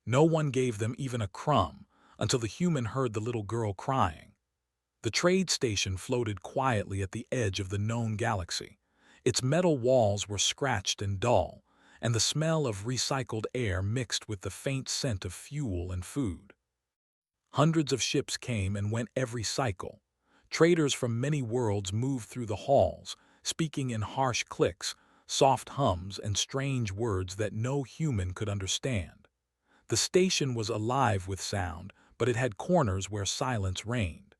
No one gave them even a crumb until the human heard the little girl crying. The trade station floated quietly at the edge of the known galaxy. Its metal walls were scratched and dull, and the smell of recycled air mixed with the faint scent of fuel and food. Hundreds of ships came and went every cycle. Traders from many worlds moved through the halls, speaking in harsh clicks, soft hums, and strange words that no human could understand. The station was alive with sound, but it had corners where silence reigned.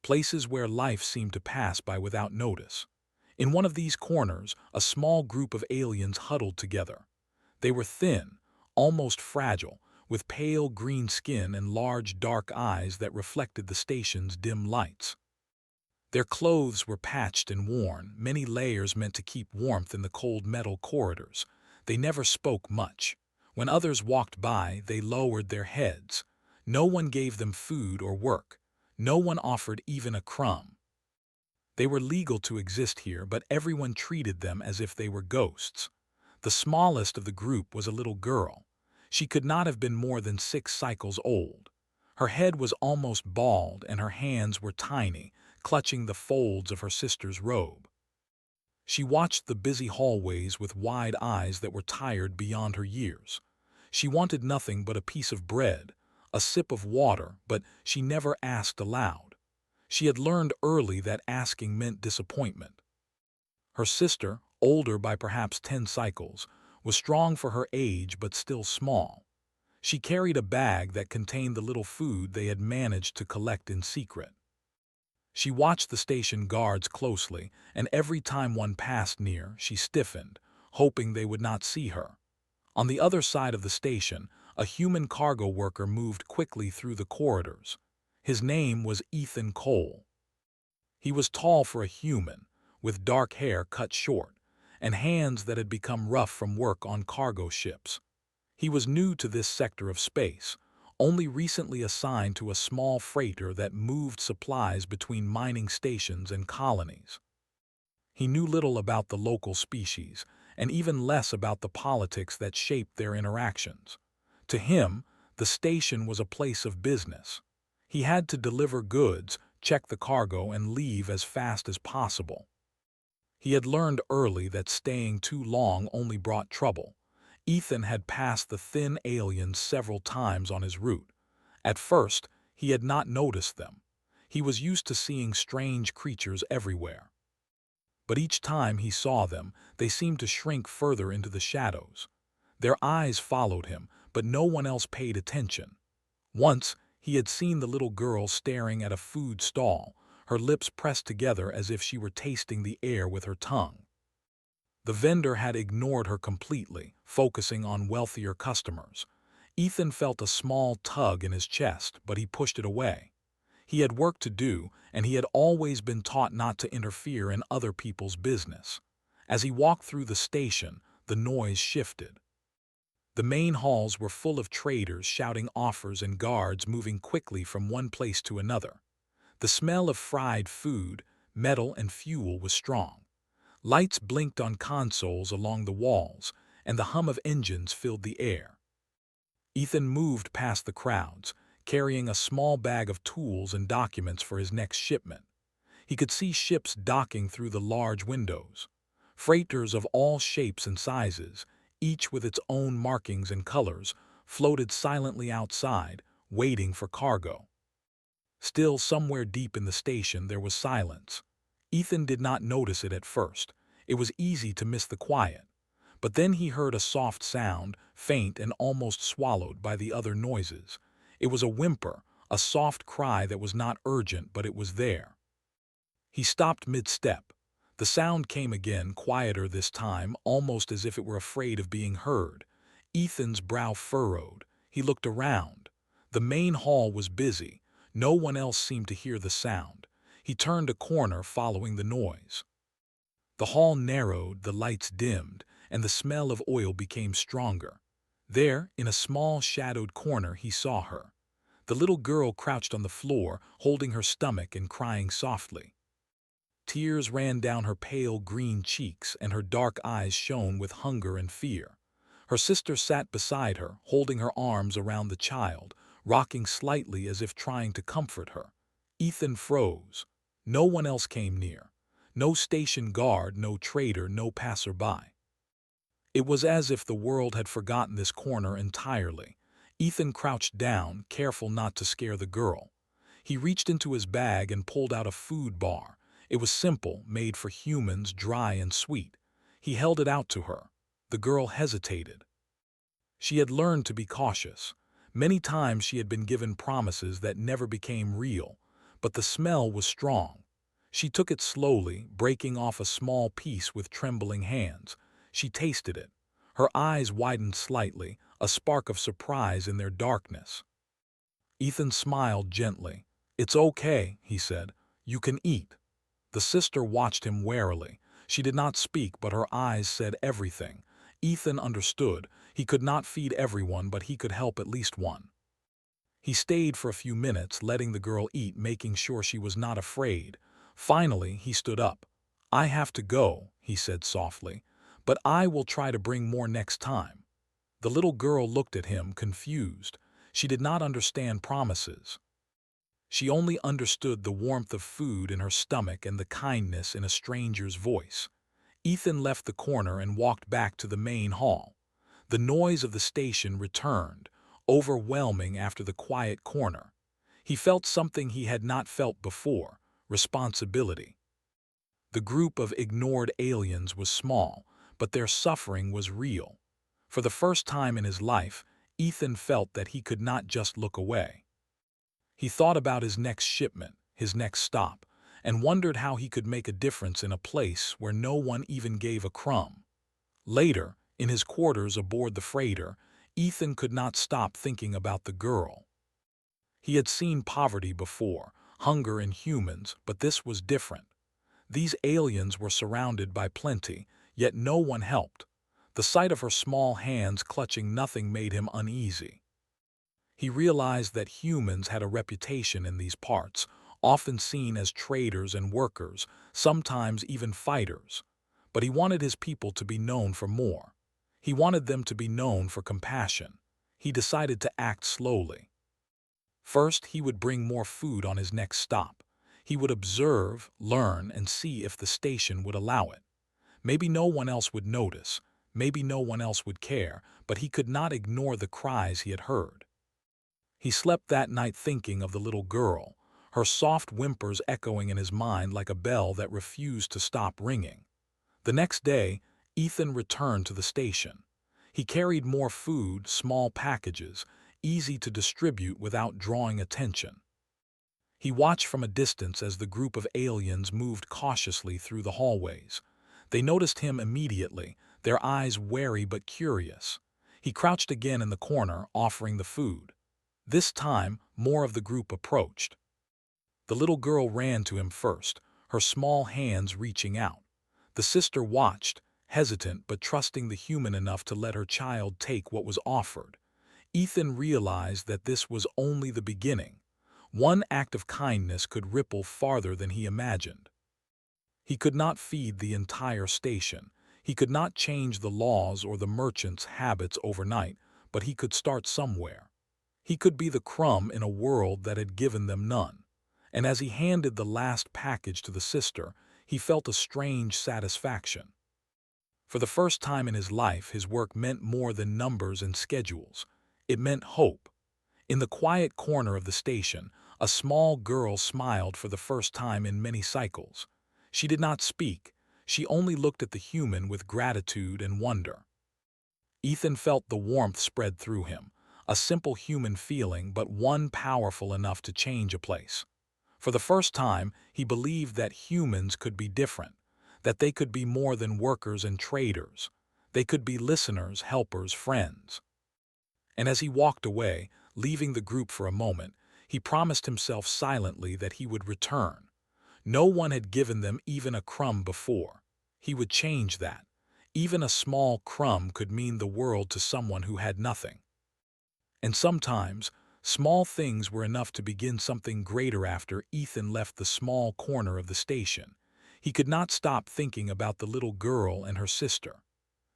Places where life seemed to pass by without notice. In one of these corners, a small group of aliens huddled together. They were thin, almost fragile, with pale green skin and large dark eyes that reflected the station's dim lights. Their clothes were patched and worn, many layers meant to keep warmth in the cold metal corridors. They never spoke much. When others walked by, they lowered their heads. No one gave them food or work. No one offered even a crumb. They were legal to exist here, but everyone treated them as if they were ghosts. The smallest of the group was a little girl. She could not have been more than 6 cycles old. Her head was almost bald and her hands were tiny, clutching the folds of her sister's robe. She watched the busy hallways with wide eyes that were tired beyond her years. She wanted nothing but a piece of bread, a sip of water, but she never asked aloud. She had learned early that asking meant disappointment. Her sister, older by perhaps 10 cycles, was strong for her age but still small. She carried a bag that contained the little food they had managed to collect in secret. She watched the station guards closely, and every time one passed near, she stiffened, hoping they would not see her. On the other side of the station, a human cargo worker moved quickly through the corridors. His name was Ethan Cole. He was tall for a human, with dark hair cut short, and hands that had become rough from work on cargo ships. He was new to this sector of space, only recently assigned to a small freighter that moved supplies between mining stations and colonies. He knew little about the local species, and even less about the politics that shaped their interactions. To him, the station was a place of business. He had to deliver goods, check the cargo, and leave as fast as possible. He had learned early that staying too long only brought trouble. Ethan had passed the thin aliens several times on his route. At first, he had not noticed them. He was used to seeing strange creatures everywhere. But each time he saw them, they seemed to shrink further into the shadows. Their eyes followed him, but no one else paid attention. Once, he had seen the little girl staring at a food stall, her lips pressed together as if she were tasting the air with her tongue. The vendor had ignored her completely, focusing on wealthier customers. Ethan felt a small tug in his chest, but he pushed it away. He had work to do, and he had always been taught not to interfere in other people's business. As he walked through the station, the noise shifted. The main halls were full of traders shouting offers and guards moving quickly from one place to another. The smell of fried food, metal, and fuel was strong. Lights blinked on consoles along the walls, and the hum of engines filled the air. Ethan moved past the crowds, carrying a small bag of tools and documents for his next shipment. He could see ships docking through the large windows. Freighters of all shapes and sizes, each with its own markings and colors, floated silently outside, waiting for cargo. Still, somewhere deep in the station there was silence. Ethan did not notice it at first. It was easy to miss the quiet. But then he heard a soft sound, faint and almost swallowed by the other noises. It was a whimper, a soft cry that was not urgent, but it was there. He stopped mid-step. The sound came again, quieter this time, almost as if it were afraid of being heard. Ethan's brow furrowed. He looked around. The main hall was busy. No one else seemed to hear the sound. He turned a corner, following the noise. The hall narrowed, the lights dimmed, and the smell of oil became stronger. There, in a small shadowed corner, he saw her. The little girl crouched on the floor, holding her stomach and crying softly. Tears ran down her pale green cheeks, and her dark eyes shone with hunger and fear. Her sister sat beside her, holding her arms around the child, rocking slightly as if trying to comfort her. Ethan froze. No one else came near. No station guard, no trader, no passerby. It was as if the world had forgotten this corner entirely. Ethan crouched down, careful not to scare the girl. He reached into his bag and pulled out a food bar. It was simple, made for humans, dry and sweet. He held it out to her. The girl hesitated. She had learned to be cautious. Many times she had been given promises that never became real, but the smell was strong. She took it slowly, breaking off a small piece with trembling hands. She tasted it. Her eyes widened slightly, a spark of surprise in their darkness. Ethan smiled gently. "It's okay," he said. "You can eat." The sister watched him warily. She did not speak, but her eyes said everything. Ethan understood. He could not feed everyone, but he could help at least one. He stayed for a few minutes, letting the girl eat, making sure she was not afraid. Finally, he stood up. "I have to go," he said softly, "but I will try to bring more next time." The little girl looked at him, confused. She did not understand promises. She only understood the warmth of food in her stomach and the kindness in a stranger's voice. Ethan left the corner and walked back to the main hall. The noise of the station returned, overwhelming after the quiet corner. He felt something he had not felt before: responsibility. The group of ignored aliens was small, but their suffering was real. For the first time in his life, Ethan felt that he could not just look away. He thought about his next shipment, his next stop, and wondered how he could make a difference in a place where no one even gave a crumb. Later, in his quarters aboard the freighter, Ethan could not stop thinking about the girl. He had seen poverty before, hunger in humans, but this was different. These aliens were surrounded by plenty, yet no one helped. The sight of her small hands clutching nothing made him uneasy. He realized that humans had a reputation in these parts, often seen as traders and workers, sometimes even fighters. But he wanted his people to be known for more. He wanted them to be known for compassion. He decided to act slowly. First, he would bring more food on his next stop. He would observe, learn, and see if the station would allow it. Maybe no one else would notice, maybe no one else would care, but he could not ignore the cries he had heard. He slept that night thinking of the little girl, her soft whimpers echoing in his mind like a bell that refused to stop ringing. The next day, Ethan returned to the station. He carried more food, small packages, easy to distribute without drawing attention. He watched from a distance as the group of aliens moved cautiously through the hallways. They noticed him immediately, their eyes wary but curious. He crouched again in the corner, offering the food. This time, more of the group approached. The little girl ran to him first, her small hands reaching out. The sister watched, hesitant but trusting the human enough to let her child take what was offered. Ethan realized that this was only the beginning. One act of kindness could ripple farther than he imagined. He could not feed the entire station. He could not change the laws or the merchants' habits overnight, but he could start somewhere. He could be the crumb in a world that had given them none. And as he handed the last package to the sister, he felt a strange satisfaction. For the first time in his life, his work meant more than numbers and schedules. It meant hope. In the quiet corner of the station, a small girl smiled for the first time in many cycles. She did not speak. She only looked at the human with gratitude and wonder. Ethan felt the warmth spread through him, a simple human feeling, but one powerful enough to change a place. For the first time, he believed that humans could be different, that they could be more than workers and traders. They could be listeners, helpers, friends. And as he walked away, leaving the group for a moment, he promised himself silently that he would return. No one had given them even a crumb before. He would change that. Even a small crumb could mean the world to someone who had nothing. And sometimes, small things were enough to begin something greater. After Ethan left the small corner of the station, he could not stop thinking about the little girl and her sister.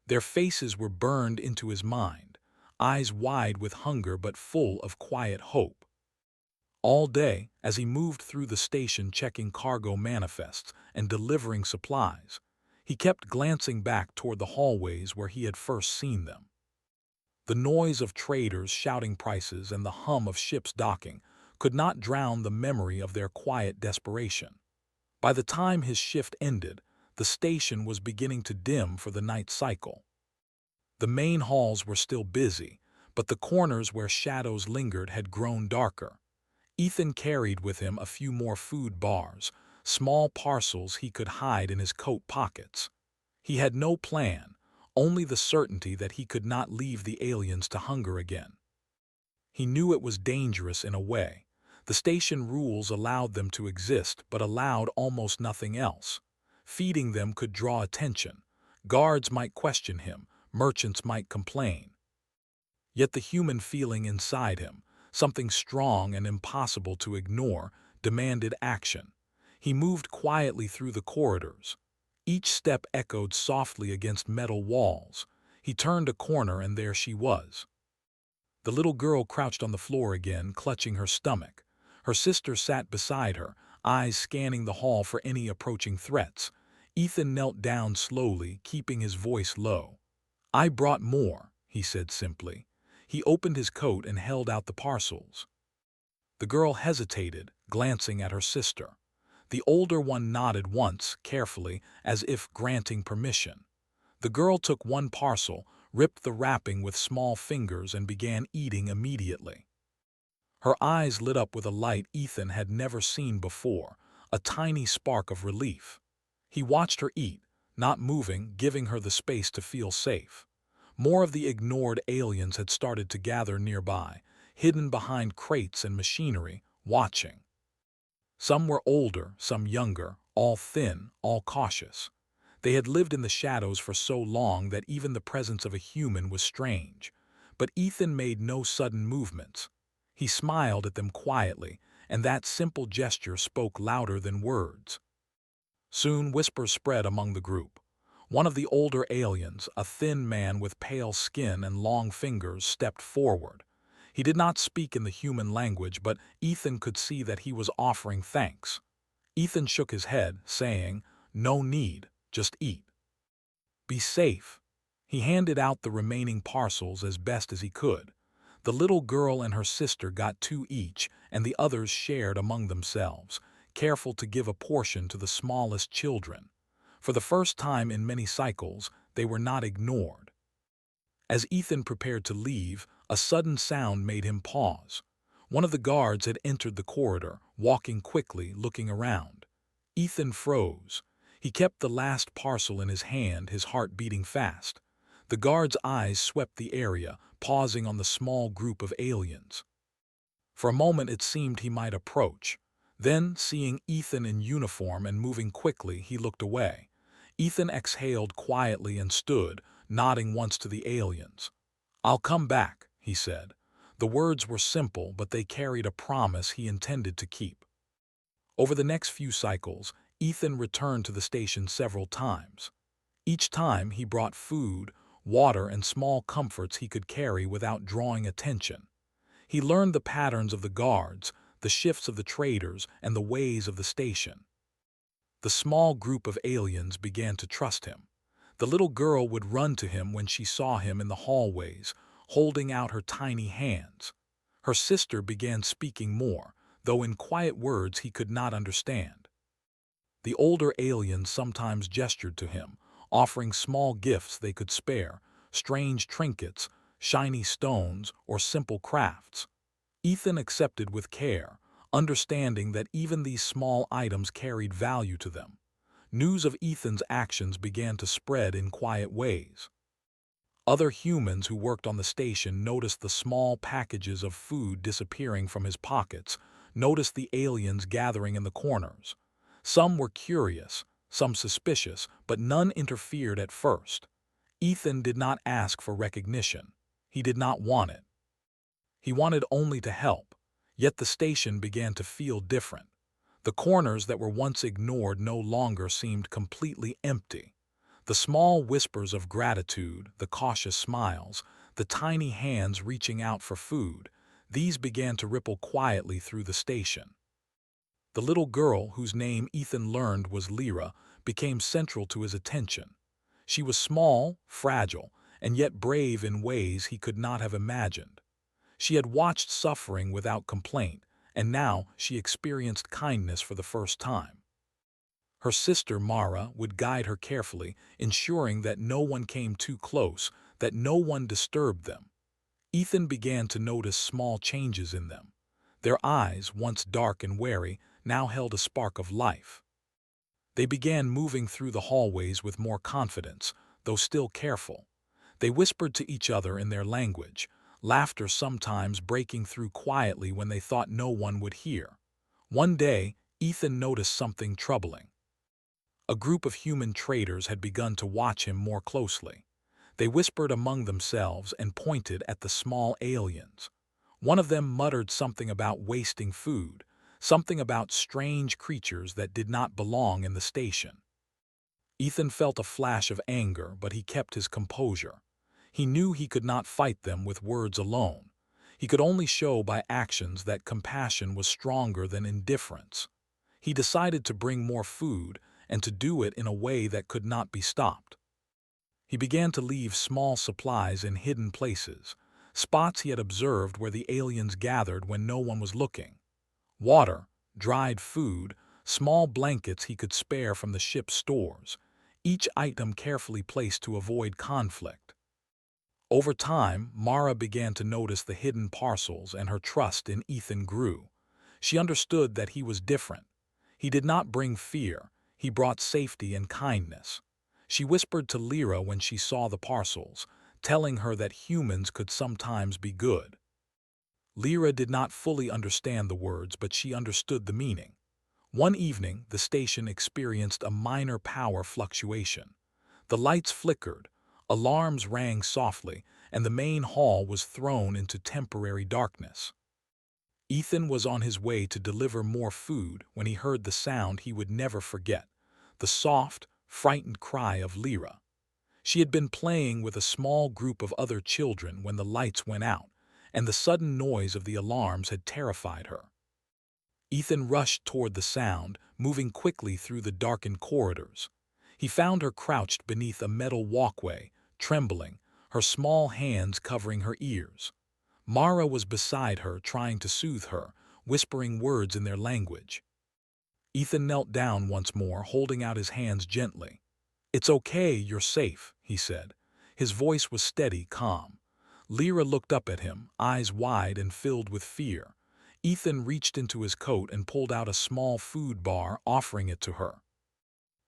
Their faces were burned into his mind, eyes wide with hunger but full of quiet hope. All day, as he moved through the station checking cargo manifests and delivering supplies, he kept glancing back toward the hallways where he had first seen them. The noise of traders shouting prices and the hum of ships docking could not drown the memory of their quiet desperation. By the time his shift ended, the station was beginning to dim for the night cycle. The main halls were still busy, but the corners where shadows lingered had grown darker. Ethan carried with him a few more food bars, small parcels he could hide in his coat pockets. He had no plan, only the certainty that he could not leave the aliens to hunger again. He knew it was dangerous in a way. The station rules allowed them to exist but allowed almost nothing else. Feeding them could draw attention. Guards might question him, merchants might complain. Yet the human feeling inside him, something strong and impossible to ignore, demanded action. He moved quietly through the corridors. Each step echoed softly against metal walls. He turned a corner and there she was. The little girl crouched on the floor again, clutching her stomach. Her sister sat beside her, eyes scanning the hall for any approaching threats. Ethan knelt down slowly, keeping his voice low. "I brought more," he said simply. He opened his coat and held out the parcels. The girl hesitated, glancing at her sister. The older one nodded once, carefully, as if granting permission. The girl took one parcel, ripped the wrapping with small fingers and began eating immediately. Her eyes lit up with a light Ethan had never seen before, a tiny spark of relief. He watched her eat, not moving, giving her the space to feel safe. More of the ignored aliens had started to gather nearby, hidden behind crates and machinery, watching. Some were older, some younger, all thin, all cautious. They had lived in the shadows for so long that even the presence of a human was strange. But Ethan made no sudden movements. He smiled at them quietly, and that simple gesture spoke louder than words. Soon whispers spread among the group. One of the older aliens, a thin man with pale skin and long fingers, stepped forward. He did not speak in the human language, but Ethan could see that he was offering thanks. Ethan shook his head, saying, "No need, just eat. Be safe." He handed out the remaining parcels as best as he could. The little girl and her sister got two each, and the others shared among themselves, careful to give a portion to the smallest children. For the first time in many cycles, they were not ignored. As Ethan prepared to leave, a sudden sound made him pause. One of the guards had entered the corridor, walking quickly, looking around. Ethan froze. He kept the last parcel in his hand, his heart beating fast. The guard's eyes swept the area, pausing on the small group of aliens. For a moment it seemed he might approach. Then, seeing Ethan in uniform and moving quickly, he looked away. Ethan exhaled quietly and stood, nodding once to the aliens. "I'll come back," he said. The words were simple, but they carried a promise he intended to keep. Over the next few cycles, Ethan returned to the station several times. Each time he brought food, water, and small comforts he could carry without drawing attention. He learned the patterns of the guards, the shifts of the traders, and the ways of the station. The small group of aliens began to trust him. The little girl would run to him when she saw him in the hallways, holding out her tiny hands. Her sister began speaking more, though in quiet words he could not understand. The older aliens sometimes gestured to him, offering small gifts they could spare, strange trinkets, shiny stones, or simple crafts. Ethan accepted with care, understanding that even these small items carried value to them. News of Ethan's actions began to spread in quiet ways. Other humans who worked on the station noticed the small packages of food disappearing from his pockets, noticed the aliens gathering in the corners. Some were curious, some suspicious, but none interfered at first. Ethan did not ask for recognition. He did not want it. He wanted only to help. Yet the station began to feel different. The corners that were once ignored no longer seemed completely empty. The small whispers of gratitude, the cautious smiles, the tiny hands reaching out for food, these began to ripple quietly through the station. The little girl, whose name Ethan learned was Lyra, became central to his attention. She was small, fragile, and yet brave in ways he could not have imagined. She had watched suffering without complaint, and now she experienced kindness for the first time. Her sister Mara would guide her carefully, ensuring that no one came too close, that no one disturbed them. Ethan began to notice small changes in them. Their eyes, once dark and wary, now held a spark of life. They began moving through the hallways with more confidence, though still careful. They whispered to each other in their language, laughter sometimes breaking through quietly when they thought no one would hear. One day, Ethan noticed something troubling. A group of human traders had begun to watch him more closely. They whispered among themselves and pointed at the small aliens. One of them muttered something about wasting food, something about strange creatures that did not belong in the station. Ethan felt a flash of anger, but he kept his composure. He knew he could not fight them with words alone. He could only show by actions that compassion was stronger than indifference. He decided to bring more food and to do it in a way that could not be stopped. He began to leave small supplies in hidden places, spots he had observed where the aliens gathered when no one was looking. Water, dried food, small blankets he could spare from the ship's stores, each item carefully placed to avoid conflict. Over time, Mara began to notice the hidden parcels and her trust in Ethan grew. She understood that he was different. He did not bring fear, he brought safety and kindness. She whispered to Lyra when she saw the parcels, telling her that humans could sometimes be good. Lyra did not fully understand the words, but she understood the meaning. One evening, the station experienced a minor power fluctuation. The lights flickered, alarms rang softly, and the main hall was thrown into temporary darkness. Ethan was on his way to deliver more food when he heard the sound he would never forget, the soft, frightened cry of Lyra. She had been playing with a small group of other children when the lights went out, and the sudden noise of the alarms had terrified her. Ethan rushed toward the sound, moving quickly through the darkened corridors. He found her crouched beneath a metal walkway, trembling, her small hands covering her ears. Mara was beside her, trying to soothe her, whispering words in their language. Ethan knelt down once more, holding out his hands gently. "It's okay, you're safe," he said. His voice was steady, calm. Lyra looked up at him, eyes wide and filled with fear. Ethan reached into his coat and pulled out a small food bar, offering it to her.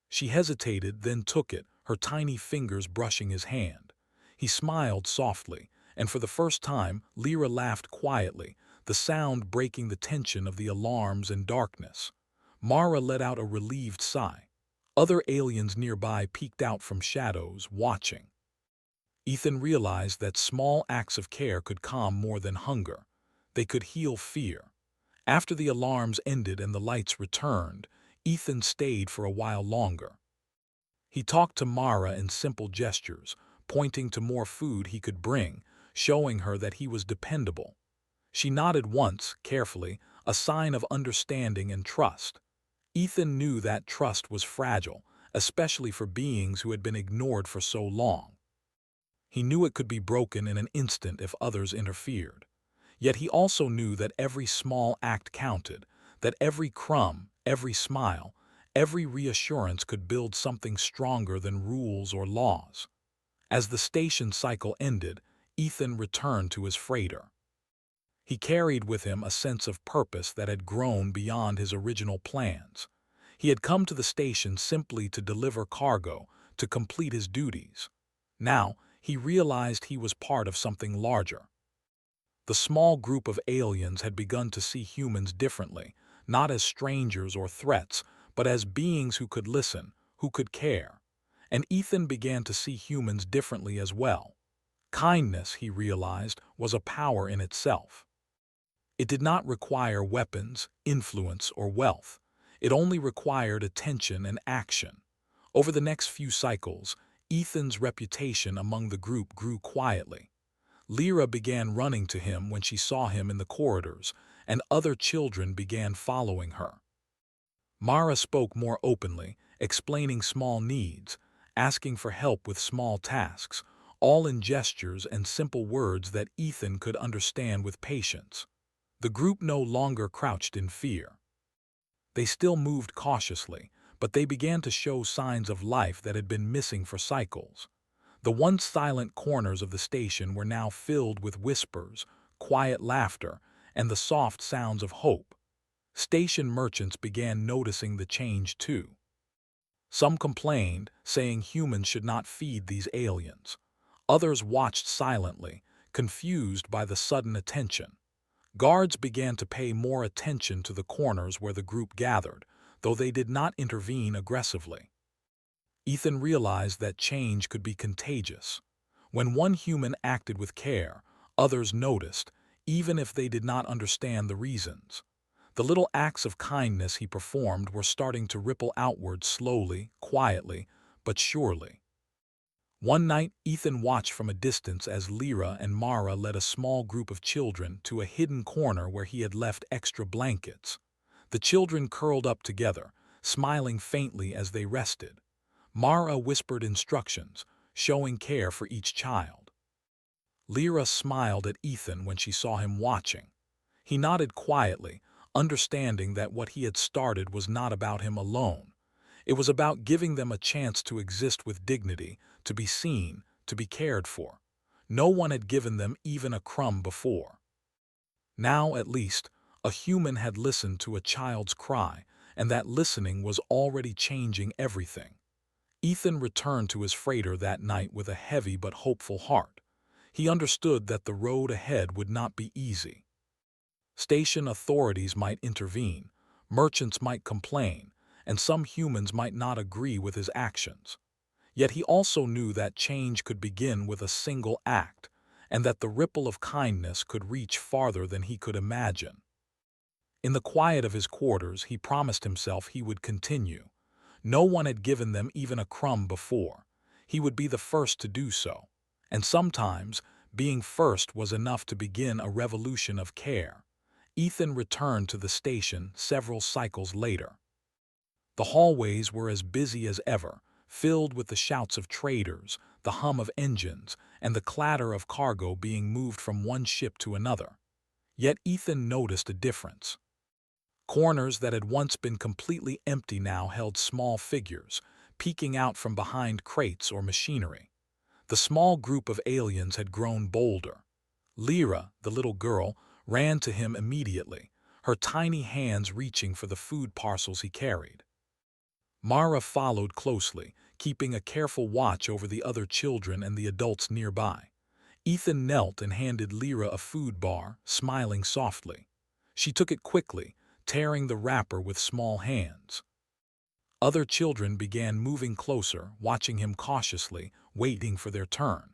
She hesitated, then took it, her tiny fingers brushing his hand. He smiled softly, and for the first time, Lyra laughed quietly, the sound breaking the tension of the alarms and darkness. Mara let out a relieved sigh. Other aliens nearby peeked out from shadows, watching. Ethan realized that small acts of care could calm more than hunger. They could heal fear. After the alarms ended and the lights returned, Ethan stayed for a while longer. He talked to Mara in simple gestures, pointing to more food he could bring, showing her that he was dependable. She nodded once, carefully, a sign of understanding and trust. Ethan knew that trust was fragile, especially for beings who had been ignored for so long. He knew it could be broken in an instant if others interfered. Yet he also knew that every small act counted, that every crumb, every smile, every reassurance could build something stronger than rules or laws. As the station cycle ended, Ethan returned to his freighter. He carried with him a sense of purpose that had grown beyond his original plans. He had come to the station simply to deliver cargo, to complete his duties. Now, he realized he was part of something larger. The small group of aliens had begun to see humans differently, not as strangers or threats, but as beings who could listen, who could care. And Ethan began to see humans differently as well. Kindness, he realized, was a power in itself. It did not require weapons, influence, or wealth. It only required attention and action. Over the next few cycles, Ethan's reputation among the group grew quietly. Lyra began running to him when she saw him in the corridors, and other children began following her. Mara spoke more openly, explaining small needs, asking for help with small tasks, all in gestures and simple words that Ethan could understand with patience. The group no longer crouched in fear. They still moved cautiously, but they began to show signs of life that had been missing for cycles. The once silent corners of the station were now filled with whispers, quiet laughter, and the soft sounds of hope. Station merchants began noticing the change too. Some complained, saying humans should not feed these aliens. Others watched silently, confused by the sudden attention. Guards began to pay more attention to the corners where the group gathered, though they did not intervene aggressively. Ethan realized that change could be contagious. When one human acted with care, others noticed, even if they did not understand the reasons. The little acts of kindness he performed were starting to ripple outward slowly, quietly, but surely. One night, Ethan watched from a distance as Lyra and Mara led a small group of children to a hidden corner where he had left extra blankets. The children curled up together, smiling faintly as they rested. Mara whispered instructions, showing care for each child. Lyra smiled at Ethan when she saw him watching. He nodded quietly, understanding that what he had started was not about him alone. It was about giving them a chance to exist with dignity, to be seen, to be cared for. No one had given them even a crumb before. Now, at least, a human had listened to a child's cry, and that listening was already changing everything. Ethan returned to his freighter that night with a heavy but hopeful heart. He understood that the road ahead would not be easy. Station authorities might intervene, merchants might complain, and some humans might not agree with his actions. Yet he also knew that change could begin with a single act, and that the ripple of kindness could reach farther than he could imagine. In the quiet of his quarters, he promised himself he would continue. No one had given them even a crumb before. He would be the first to do so. And sometimes, being first was enough to begin a revolution of care. Ethan returned to the station several cycles later. The hallways were as busy as ever, filled with the shouts of traders, the hum of engines, and the clatter of cargo being moved from one ship to another. Yet Ethan noticed a difference. Corners that had once been completely empty now held small figures, peeking out from behind crates or machinery. The small group of aliens had grown bolder. Lyra, the little girl, ran to him immediately, her tiny hands reaching for the food parcels he carried. Mara followed closely, keeping a careful watch over the other children and the adults nearby. Ethan knelt and handed Lyra a food bar, smiling softly. She took it quickly, tearing the wrapper with small hands. Other children began moving closer, watching him cautiously, waiting for their turn.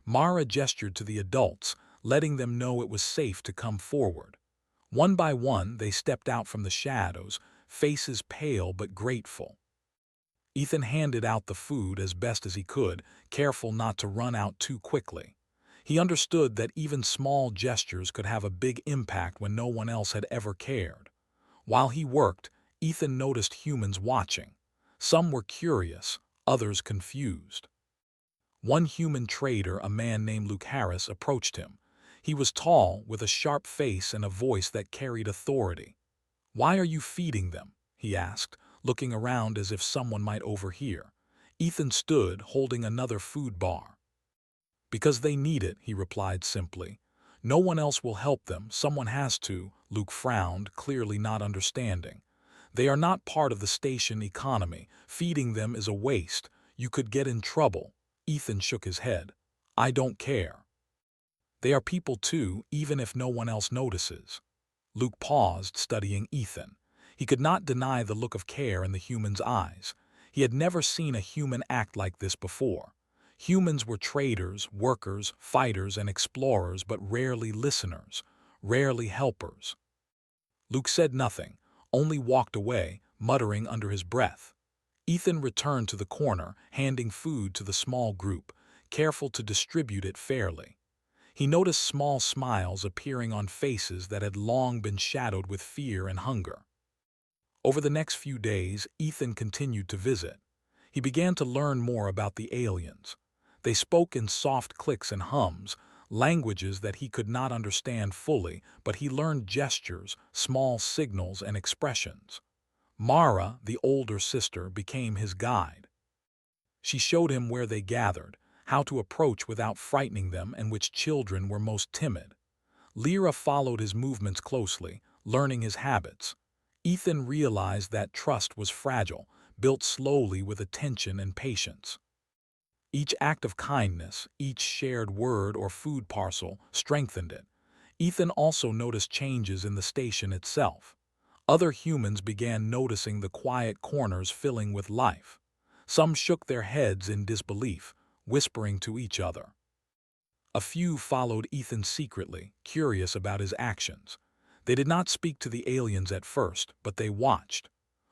Mara gestured to the adults, letting them know it was safe to come forward. One by one, they stepped out from the shadows, faces pale but grateful. Ethan handed out the food as best as he could, careful not to run out too quickly. He understood that even small gestures could have a big impact when no one else had ever cared. While he worked, Ethan noticed humans watching. Some were curious, others confused. One human trader, a man named Luke Harris, approached him. He was tall, with a sharp face and a voice that carried authority. "Why are you feeding them?" he asked, looking around as if someone might overhear. Ethan stood, holding another food bar. "Because they need it," he replied simply. "No one else will help them, someone has to." Luke frowned, clearly not understanding. "They are not part of the station economy. Feeding them is a waste. You could get in trouble." Ethan shook his head. "I don't care. They are people too, even if no one else notices." Luke paused, studying Ethan. He could not deny the look of care in the human's eyes. He had never seen a human act like this before. Humans were traders, workers, fighters, and explorers, but rarely listeners, rarely helpers. Luke said nothing, only walked away, muttering under his breath. Ethan returned to the corner, handing food to the small group, careful to distribute it fairly. He noticed small smiles appearing on faces that had long been shadowed with fear and hunger. Over the next few days, Ethan continued to visit. He began to learn more about the aliens. They spoke in soft clicks and hums, languages that he could not understand fully, but he learned gestures, small signals, and expressions. Mara, the older sister, became his guide. She showed him where they gathered, how to approach without frightening them, and which children were most timid. Lyra followed his movements closely, learning his habits. Ethan realized that trust was fragile, built slowly with attention and patience. Each act of kindness, each shared word or food parcel, strengthened it. Ethan also noticed changes in the station itself. Other humans began noticing the quiet corners filling with life. Some shook their heads in disbelief, whispering to each other. A few followed Ethan secretly, curious about his actions. They did not speak to the aliens at first, but they watched.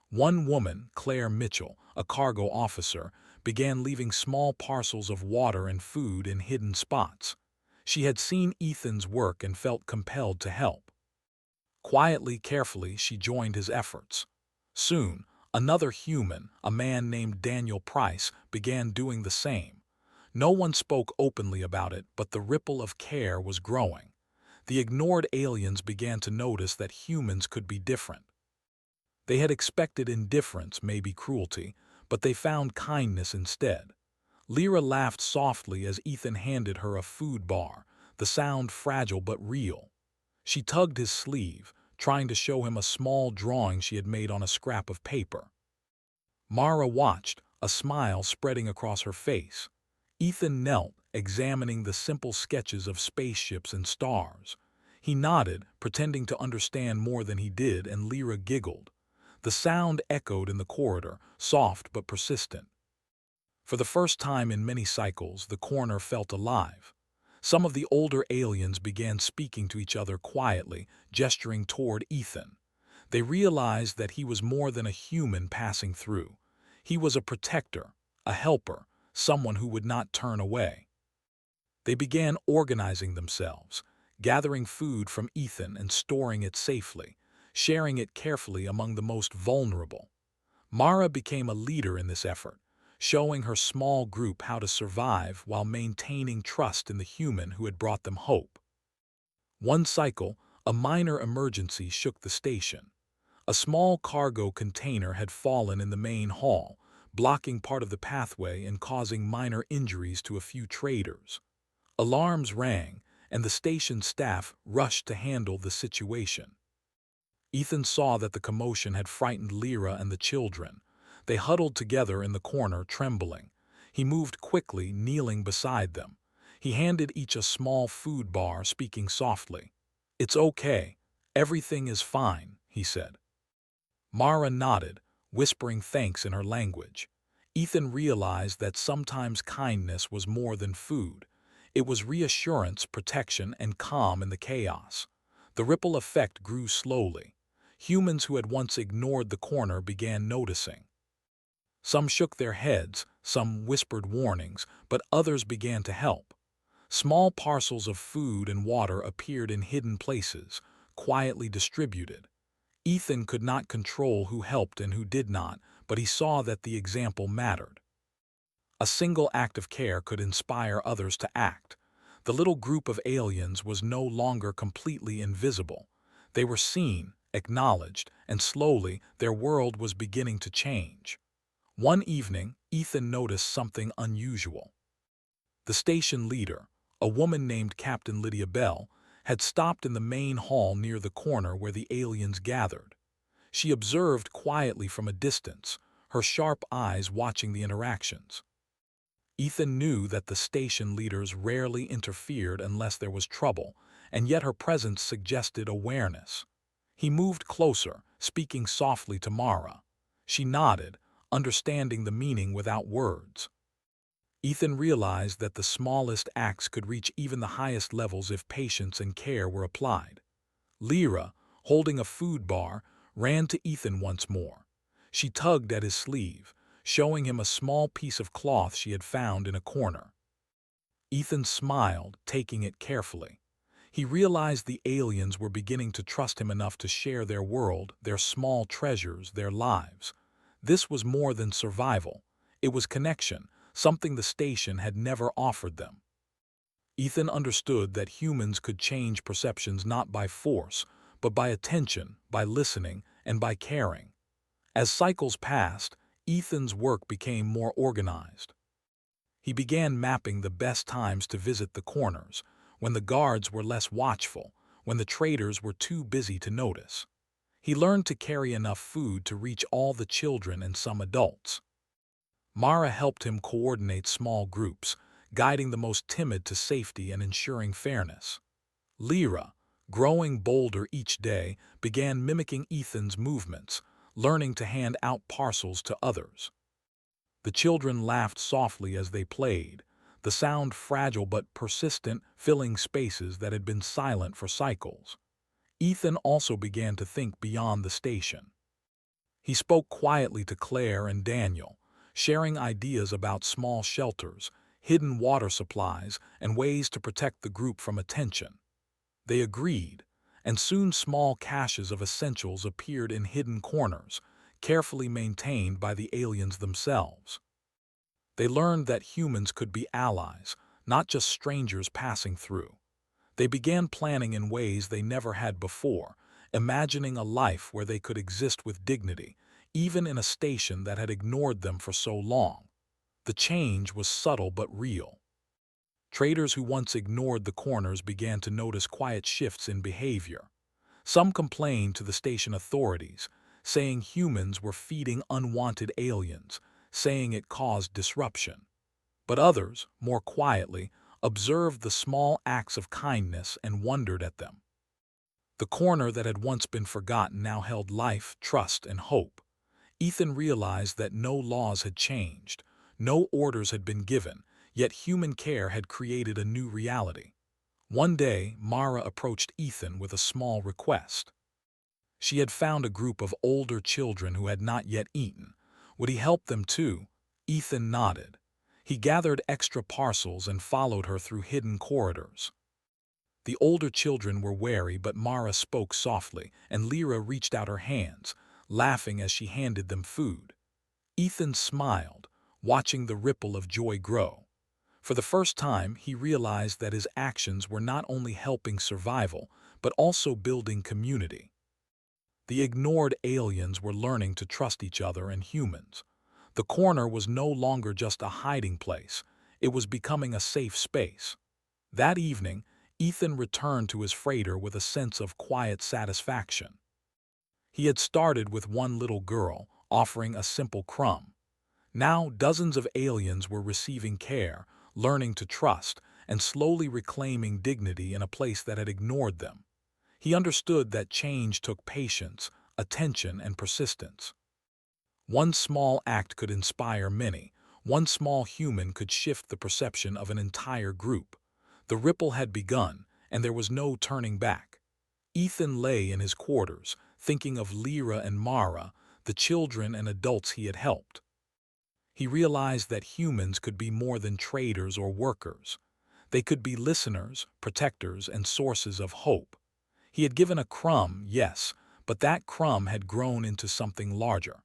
One woman, Claire Mitchell, a cargo officer, began leaving small parcels of water and food in hidden spots. She had seen Ethan's work and felt compelled to help. Quietly, carefully, she joined his efforts. Soon, another human, a man named Daniel Price, began doing the same. No one spoke openly about it, but the ripple of care was growing. The ignored aliens began to notice that humans could be different. They had expected indifference, maybe cruelty, but they found kindness instead. Lyra laughed softly as Ethan handed her a food bar, the sound fragile but real. She tugged his sleeve, trying to show him a small drawing she had made on a scrap of paper. Mara watched, a smile spreading across her face. Ethan knelt, examining the simple sketches of spaceships and stars. He nodded, pretending to understand more than he did, and Lyra giggled. The sound echoed in the corridor, soft but persistent. For the first time in many cycles, the corner felt alive. Some of the older aliens began speaking to each other quietly, gesturing toward Ethan. They realized that he was more than a human passing through. He was a protector, a helper, someone who would not turn away. They began organizing themselves, gathering food from Ethan and storing it safely, sharing it carefully among the most vulnerable. Mara became a leader in this effort, showing her small group how to survive while maintaining trust in the human who had brought them hope. One cycle, a minor emergency shook the station. A small cargo container had fallen in the main hall, blocking part of the pathway and causing minor injuries to a few traders. Alarms rang, and the station staff rushed to handle the situation. Ethan saw that the commotion had frightened Lyra and the children. They huddled together in the corner, trembling. He moved quickly, kneeling beside them. He handed each a small food bar, speaking softly. "It's okay. Everything is fine," he said. Mara nodded, whispering thanks in her language. Ethan realized that sometimes kindness was more than food. It was reassurance, protection, and calm in the chaos. The ripple effect grew slowly. Humans who had once ignored the corner began noticing. Some shook their heads, some whispered warnings, but others began to help. Small parcels of food and water appeared in hidden places, quietly distributed. Ethan could not control who helped and who did not, but he saw that the example mattered. A single act of care could inspire others to act. The little group of aliens was no longer completely invisible. They were seen, acknowledged, and slowly their world was beginning to change. One evening, Ethan noticed something unusual. The station leader, a woman named Captain Lydia Bell, had stopped in the main hall near the corner where the aliens gathered. She observed quietly from a distance, her sharp eyes watching the interactions. Ethan knew that the station leaders rarely interfered unless there was trouble, and yet her presence suggested awareness. He moved closer, speaking softly to Mara. She nodded, understanding the meaning without words. Ethan realized that the smallest acts could reach even the highest levels if patience and care were applied. Lyra, holding a food bar, ran to Ethan once more. She tugged at his sleeve, showing him a small piece of cloth she had found in a corner. Ethan smiled, taking it carefully. He realized the aliens were beginning to trust him enough to share their world, their small treasures, their lives. This was more than survival. It was connection, something the station had never offered them. Ethan understood that humans could change perceptions not by force, but by attention, by listening, and by caring. As cycles passed, Ethan's work became more organized. He began mapping the best times to visit the corners, when the guards were less watchful, when the traders were too busy to notice. He learned to carry enough food to reach all the children and some adults. Mara helped him coordinate small groups, guiding the most timid to safety and ensuring fairness. Lyra, growing bolder each day, began mimicking Ethan's movements, learning to hand out parcels to others. The children laughed softly as they played, the sound fragile but persistent, filling spaces that had been silent for cycles. Ethan also began to think beyond the station. He spoke quietly to Claire and Daniel, sharing ideas about small shelters, hidden water supplies, and ways to protect the group from attention. They agreed, and soon small caches of essentials appeared in hidden corners, carefully maintained by the aliens themselves. They learned that humans could be allies, not just strangers passing through. They began planning in ways they never had before, imagining a life where they could exist with dignity, even in a station that had ignored them for so long. The change was subtle but real. Traders who once ignored the corners began to notice quiet shifts in behavior. Some complained to the station authorities, saying humans were feeding unwanted aliens, saying it caused disruption. But others, more quietly, observed the small acts of kindness and wondered at them. The corner that had once been forgotten now held life, trust, and hope. Ethan realized that no laws had changed, no orders had been given, yet human care had created a new reality. One day, Mara approached Ethan with a small request. She had found a group of older children who had not yet eaten. Would he help them too? Ethan nodded. He gathered extra parcels and followed her through hidden corridors. The older children were wary, but Mara spoke softly, and Lyra reached out her hands, laughing as she handed them food. Ethan smiled, watching the ripple of joy grow. For the first time, he realized that his actions were not only helping survival, but also building community. The ignored aliens were learning to trust each other and humans. The corner was no longer just a hiding place, it was becoming a safe space. That evening, Ethan returned to his freighter with a sense of quiet satisfaction. He had started with one little girl, offering a simple crumb. Now dozens of aliens were receiving care, learning to trust, and slowly reclaiming dignity in a place that had ignored them. He understood that change took patience, attention, and persistence. One small act could inspire many. One small human could shift the perception of an entire group. The ripple had begun, and there was no turning back. Ethan lay in his quarters, thinking of Lyra and Mara, the children and adults he had helped. He realized that humans could be more than traders or workers. They could be listeners, protectors, and sources of hope. He had given a crumb, yes, but that crumb had grown into something larger.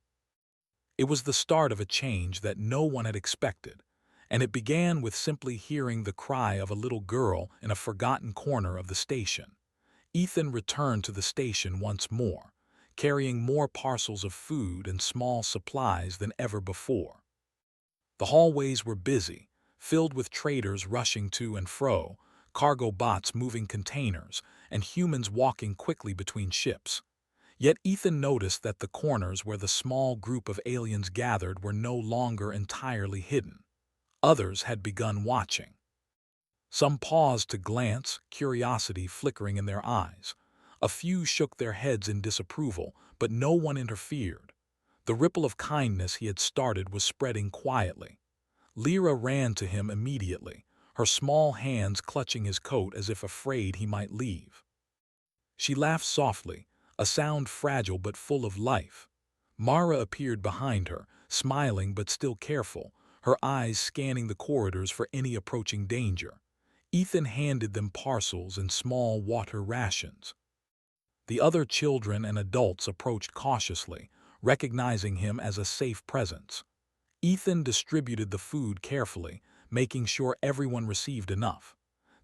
It was the start of a change that no one had expected, and it began with simply hearing the cry of a little girl in a forgotten corner of the station. Ethan returned to the station once more, carrying more parcels of food and small supplies than ever before. The hallways were busy, filled with traders rushing to and fro, cargo bots moving containers, and humans walking quickly between ships. Yet Ethan noticed that the corners where the small group of aliens gathered were no longer entirely hidden. Others had begun watching. Some paused to glance, curiosity flickering in their eyes. A few shook their heads in disapproval, but no one interfered. The ripple of kindness he had started was spreading quietly. Lyra ran to him immediately, her small hands clutching his coat as if afraid he might leave. She laughed softly, a sound fragile but full of life. Mara appeared behind her, smiling but still careful, her eyes scanning the corridors for any approaching danger. Ethan handed them parcels and small water rations. The other children and adults approached cautiously, recognizing him as a safe presence. Ethan distributed the food carefully, making sure everyone received enough.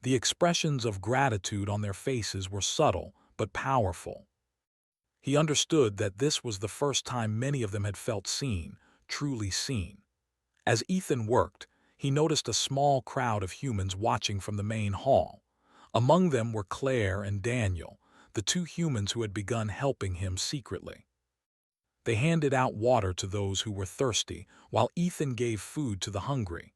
The expressions of gratitude on their faces were subtle but powerful. He understood that this was the first time many of them had felt seen, truly seen. As Ethan worked, he noticed a small crowd of humans watching from the main hall. Among them were Claire and Daniel, the two humans who had begun helping him secretly. They handed out water to those who were thirsty, while Ethan gave food to the hungry.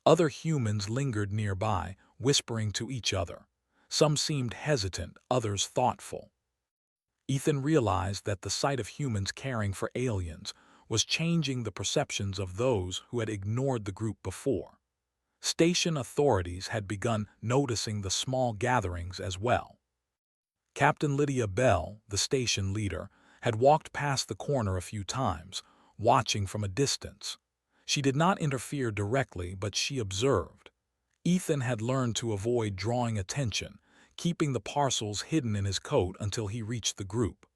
Other humans lingered nearby, whispering to each other. Some seemed hesitant, others thoughtful. Ethan realized that the sight of humans caring for aliens was changing the perceptions of those who had ignored the group before. Station authorities had begun noticing the small gatherings as well. Captain Lydia Bell, the station leader, had walked past the corner a few times, watching from a distance. She did not interfere directly, but she observed. Ethan had learned to avoid drawing attention, keeping the parcels hidden in his coat until he reached the group.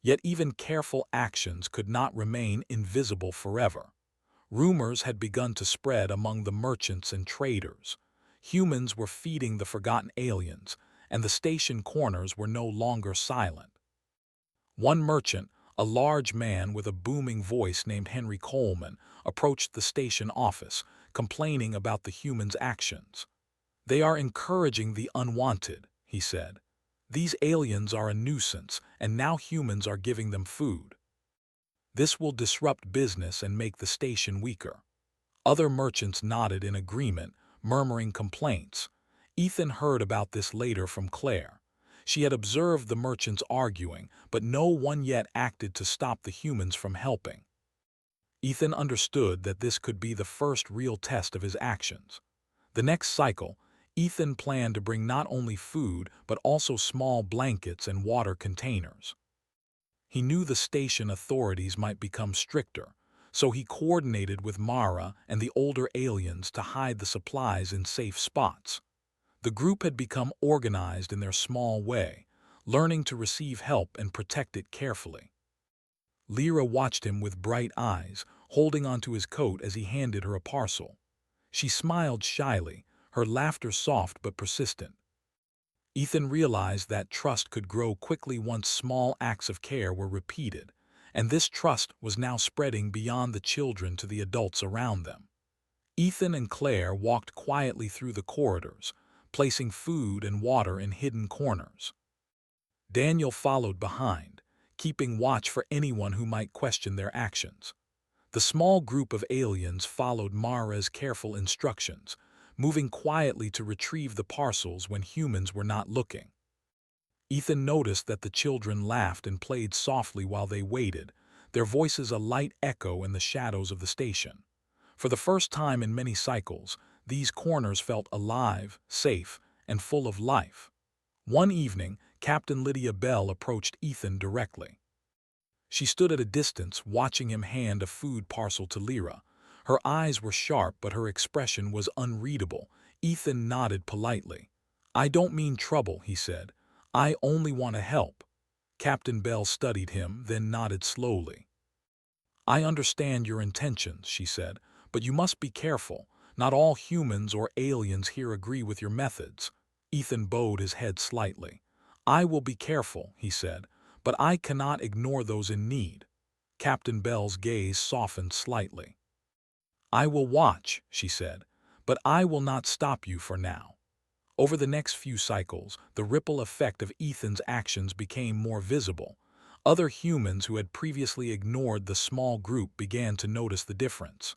Yet even careful actions could not remain invisible forever. Rumors had begun to spread among the merchants and traders. Humans were feeding the forgotten aliens, and the station corners were no longer silent. One merchant, a large man with a booming voice named Henry Coleman, approached the station office, complaining about the humans' actions. "They are encouraging the unwanted," he said. "These aliens are a nuisance, and now humans are giving them food. This will disrupt business and make the station weaker." Other merchants nodded in agreement, murmuring complaints. Ethan heard about this later from Claire. She had observed the merchants arguing, but no one yet acted to stop the humans from helping. Ethan understood that this could be the first real test of his actions. The next cycle, Ethan planned to bring not only food but also small blankets and water containers. He knew the station authorities might become stricter, so he coordinated with Mara and the older aliens to hide the supplies in safe spots. The group had become organized in their small way, learning to receive help and protect it carefully. Lyra watched him with bright eyes, holding onto his coat as he handed her a parcel. She smiled shyly, her laughter soft but persistent. Ethan realized that trust could grow quickly once small acts of care were repeated, and this trust was now spreading beyond the children to the adults around them. Ethan and Claire walked quietly through the corridors, placing food and water in hidden corners. Daniel followed behind, keeping watch for anyone who might question their actions. The small group of aliens followed Mara's careful instructions, moving quietly to retrieve the parcels when humans were not looking. Ethan noticed that the children laughed and played softly while they waited, their voices a light echo in the shadows of the station. For the first time in many cycles, these corners felt alive, safe, and full of life. One evening, Captain Lydia Bell approached Ethan directly. She stood at a distance, watching him hand a food parcel to Lyra. Her eyes were sharp, but her expression was unreadable. Ethan nodded politely. "I don't mean trouble," he said. "I only want to help." Captain Bell studied him, then nodded slowly. "I understand your intentions," she said, "but you must be careful. Not all humans or aliens here agree with your methods." Ethan bowed his head slightly. "I will be careful," he said, "but I cannot ignore those in need." Captain Bell's gaze softened slightly. "I will watch," she said, "but I will not stop you for now." Over the next few cycles, the ripple effect of Ethan's actions became more visible. Other humans who had previously ignored the small group began to notice the difference.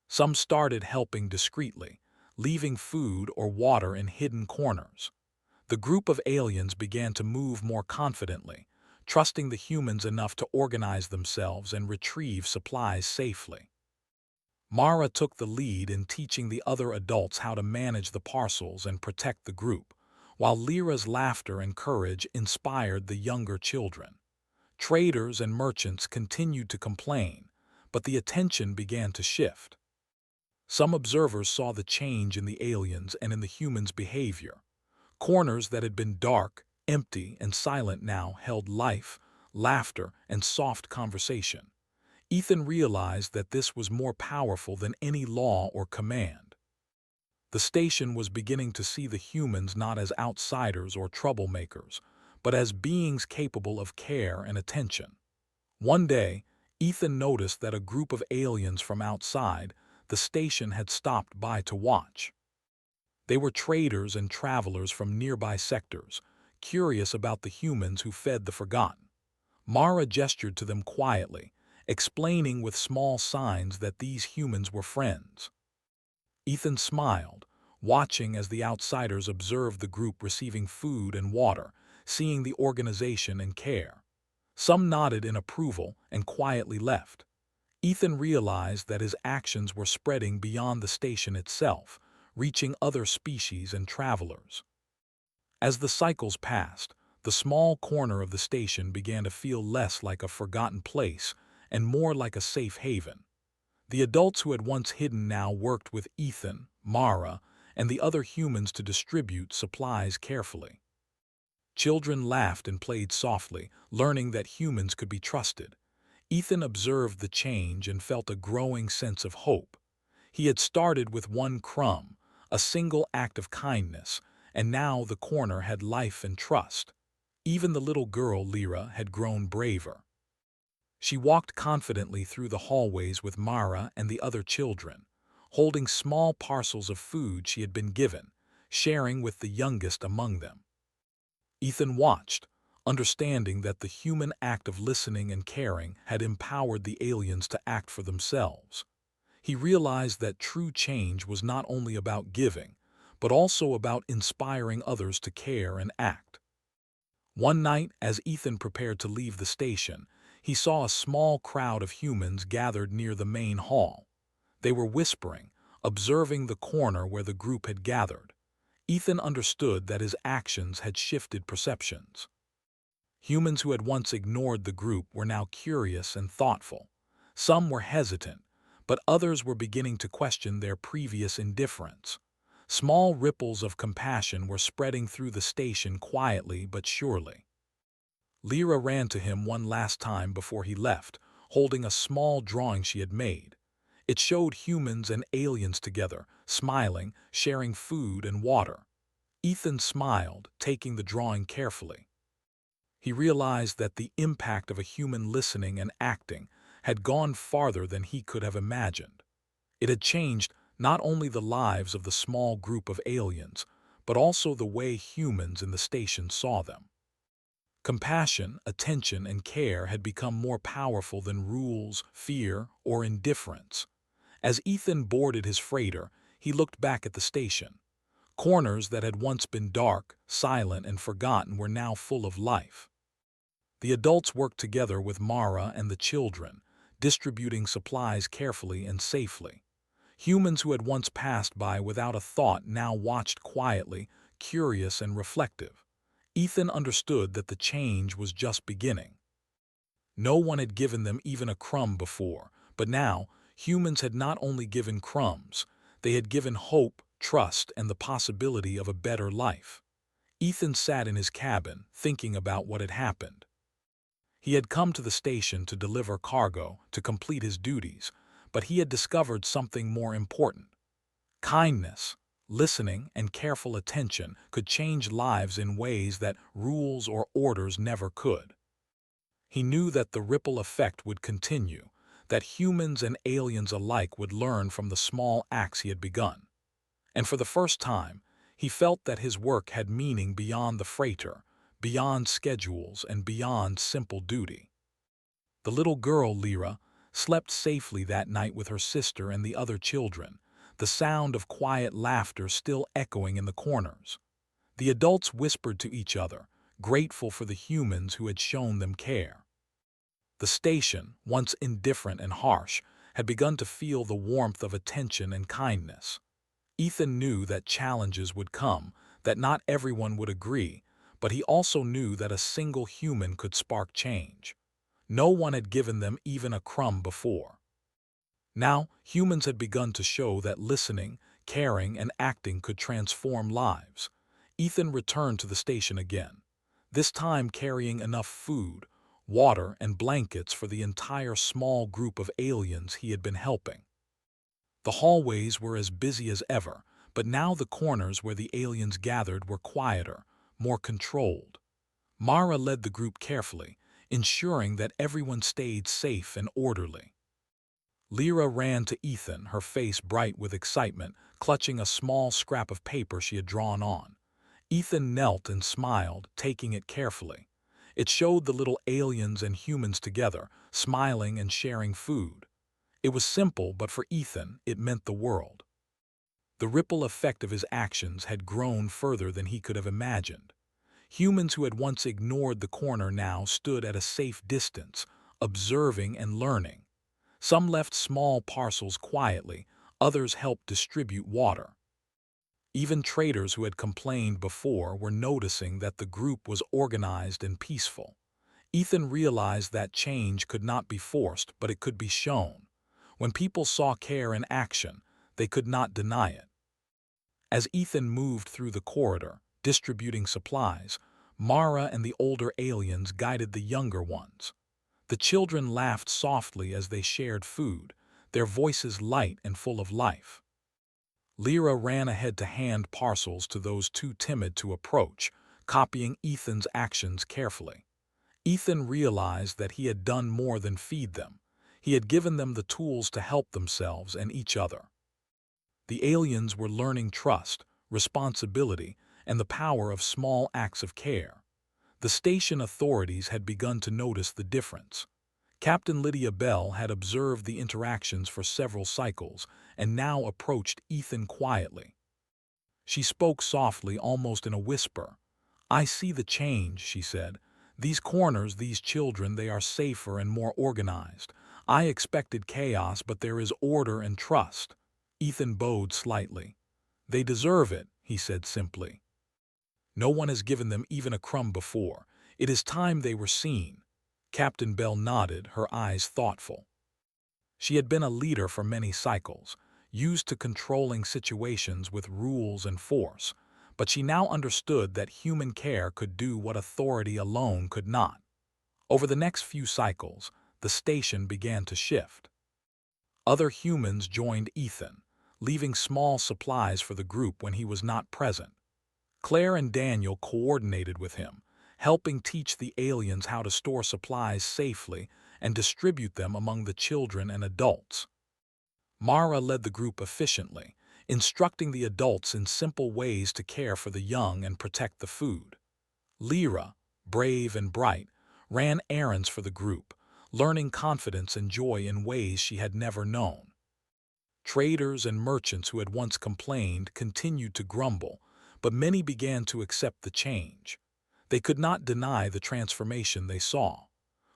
Some started helping discreetly, leaving food or water in hidden corners. The group of aliens began to move more confidently, trusting the humans enough to organize themselves and retrieve supplies safely. Mara took the lead in teaching the other adults how to manage the parcels and protect the group, while Lyra's laughter and courage inspired the younger children. Traders and merchants continued to complain, but the attention began to shift. Some observers saw the change in the aliens and in the humans' behavior. Corners that had been dark, empty, and silent now held life, laughter, and soft conversation. Ethan realized that this was more powerful than any law or command. The station was beginning to see the humans not as outsiders or troublemakers, but as beings capable of care and attention. One day, Ethan noticed that a group of aliens from outside the station had stopped by to watch. They were traders and travelers from nearby sectors, curious about the humans who fed the forgotten. Mara gestured to them quietly, explaining with small signs that these humans were friends. Ethan smiled, watching as the outsiders observed the group receiving food and water, seeing the organization and care. Some nodded in approval and quietly left. Ethan realized that his actions were spreading beyond the station itself, reaching other species and travelers. As the cycles passed, the small corner of the station began to feel less like a forgotten place and more like a safe haven. The adults who had once hidden now worked with Ethan, Mara, and the other humans to distribute supplies carefully. Children laughed and played softly, learning that humans could be trusted. Ethan observed the change and felt a growing sense of hope. He had started with one crumb, a single act of kindness, and now the corner had life and trust. Even the little girl, Lyra, had grown braver. She walked confidently through the hallways with Mara and the other children, holding small parcels of food she had been given, sharing with the youngest among them. Ethan watched, understanding that the human act of listening and caring had empowered the aliens to act for themselves. He realized that true change was not only about giving, but also about inspiring others to care and act. One night, as Ethan prepared to leave the station, he saw a small crowd of humans gathered near the main hall. They were whispering, observing the corner where the group had gathered. Ethan understood that his actions had shifted perceptions. Humans who had once ignored the group were now curious and thoughtful. Some were hesitant, but others were beginning to question their previous indifference. Small ripples of compassion were spreading through the station quietly but surely. Lyra ran to him one last time before he left, holding a small drawing she had made. It showed humans and aliens together, smiling, sharing food and water. Ethan smiled, taking the drawing carefully. He realized that the impact of a human listening and acting had gone farther than he could have imagined. It had changed not only the lives of the small group of aliens, but also the way humans in the station saw them. Compassion, attention, and care had become more powerful than rules, fear, or indifference. As Ethan boarded his freighter, he looked back at the station. Corners that had once been dark, silent, and forgotten were now full of life. The adults worked together with Mara and the children, distributing supplies carefully and safely. Humans who had once passed by without a thought now watched quietly, curious and reflective. Ethan understood that the change was just beginning. No one had given them even a crumb before, but now humans had not only given crumbs, they had given hope, trust, and the possibility of a better life. Ethan sat in his cabin, thinking about what had happened. He had come to the station to deliver cargo, to complete his duties, but he had discovered something more important. Kindness, listening, and careful attention could change lives in ways that rules or orders never could. He knew that the ripple effect would continue, that humans and aliens alike would learn from the small acts he had begun. And for the first time, he felt that his work had meaning beyond the freighter, beyond schedules, and beyond simple duty. The little girl, Lyra, slept safely that night with her sister and the other children, the sound of quiet laughter still echoing in the corners. The adults whispered to each other, grateful for the humans who had shown them care. The station, once indifferent and harsh, had begun to feel the warmth of attention and kindness. Ethan knew that challenges would come, that not everyone would agree, but he also knew that a single human could spark change. No one had given them even a crumb before. Now, humans had begun to show that listening, caring, and acting could transform lives. Ethan returned to the station again, this time carrying enough food, water, and blankets for the entire small group of aliens he had been helping. The hallways were as busy as ever, but now the corners where the aliens gathered were quieter, more controlled. Mara led the group carefully, ensuring that everyone stayed safe and orderly. Lyra ran to Ethan, her face bright with excitement, clutching a small scrap of paper she had drawn on. Ethan knelt and smiled, taking it carefully. It showed the little aliens and humans together, smiling and sharing food. It was simple, but for Ethan, it meant the world. The ripple effect of his actions had grown further than he could have imagined. Humans who had once ignored the corner now stood at a safe distance, observing and learning. Some left small parcels quietly, others helped distribute water. Even traders who had complained before were noticing that the group was organized and peaceful. Ethan realized that change could not be forced, but it could be shown. When people saw care in action, they could not deny it. As Ethan moved through the corridor, distributing supplies, Mara and the older aliens guided the younger ones. The children laughed softly as they shared food, their voices light and full of life. Lyra ran ahead to hand parcels to those too timid to approach, copying Ethan's actions carefully. Ethan realized that he had done more than feed them. He had given them the tools to help themselves and each other. The aliens were learning trust, responsibility, and the power of small acts of care. The station authorities had begun to notice the difference. Captain Lydia Bell had observed the interactions for several cycles and now approached Ethan quietly. She spoke softly, almost in a whisper. "I see the change," she said. "These corners, these children, they are safer and more organized. I expected chaos, but there is order and trust." Ethan bowed slightly. "They deserve it," he said simply. "No one has given them even a crumb before. It is time they were seen." Captain Bell nodded, her eyes thoughtful. She had been a leader for many cycles, used to controlling situations with rules and force, but she now understood that human care could do what authority alone could not. Over the next few cycles, the station began to shift. Other humans joined Ethan, leaving small supplies for the group when he was not present. Claire and Daniel coordinated with him, helping teach the aliens how to store supplies safely and distribute them among the children and adults. Mara led the group efficiently, instructing the adults in simple ways to care for the young and protect the food. Lyra, brave and bright, ran errands for the group, learning confidence and joy in ways she had never known. Traders and merchants who had once complained continued to grumble, but many began to accept the change. They could not deny the transformation they saw.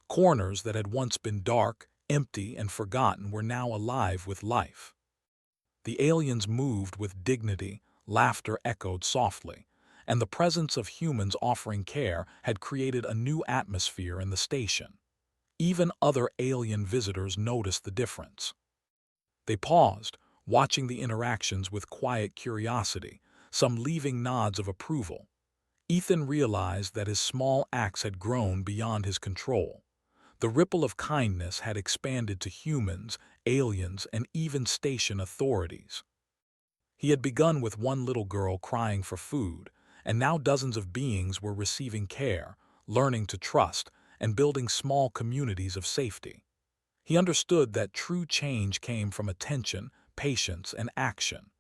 Corners that had once been dark, empty, and forgotten were now alive with life. The aliens moved with dignity, laughter echoed softly, and the presence of humans offering care had created a new atmosphere in the station. Even other alien visitors noticed the difference. They paused, watching the interactions with quiet curiosity, some leaving nods of approval. Ethan realized that his small acts had grown beyond his control. The ripple of kindness had expanded to humans, aliens, and even station authorities. He had begun with one little girl crying for food, and now dozens of beings were receiving care, learning to trust, and building small communities of safety. He understood that true change came from attention, patience, and action.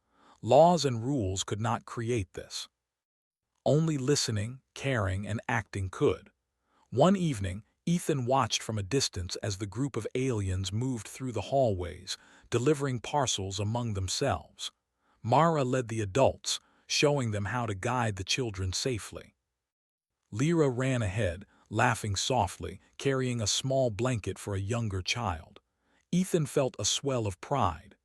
Laws and rules could not create this. Only listening, caring, and acting could. One evening, Ethan watched from a distance as the group of aliens moved through the hallways, delivering parcels among themselves. Mara led the adults, showing them how to guide the children safely. Lyra ran ahead, laughing softly, carrying a small blanket for a younger child. Ethan felt a swell of pride.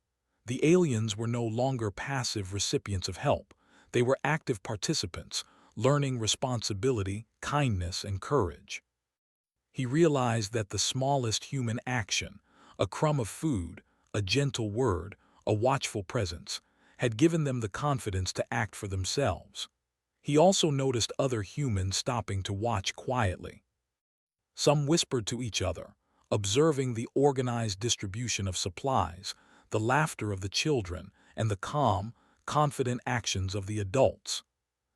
The aliens were no longer passive recipients of help. They were active participants, learning responsibility, kindness, and courage. He realized that the smallest human action, a crumb of food, a gentle word, a watchful presence, had given them the confidence to act for themselves. He also noticed other humans stopping to watch quietly. Some whispered to each other, observing the organized distribution of supplies, the laughter of the children, and the calm, confident actions of the adults.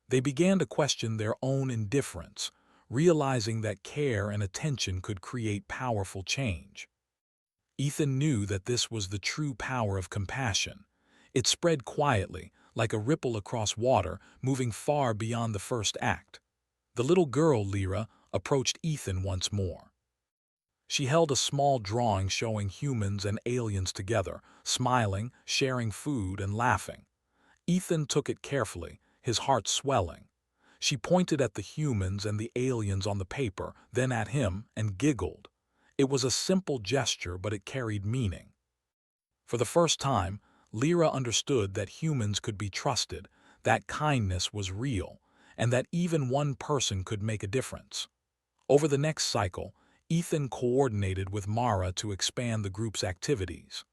They began to question their own indifference, realizing that care and attention could create powerful change. Ethan knew that this was the true power of compassion. It spread quietly, like a ripple across water, moving far beyond the first act. The little girl, Lyra, approached Ethan once more. She held a small drawing showing humans and aliens together, smiling, sharing food, and laughing. Ethan took it carefully, his heart swelling. She pointed at the humans and the aliens on the paper, then at him, and giggled. It was a simple gesture, but it carried meaning. For the first time, Lyra understood that humans could be trusted, that kindness was real, and that even one person could make a difference. Over the next cycle, Ethan coordinated with Mara to expand the group's activities.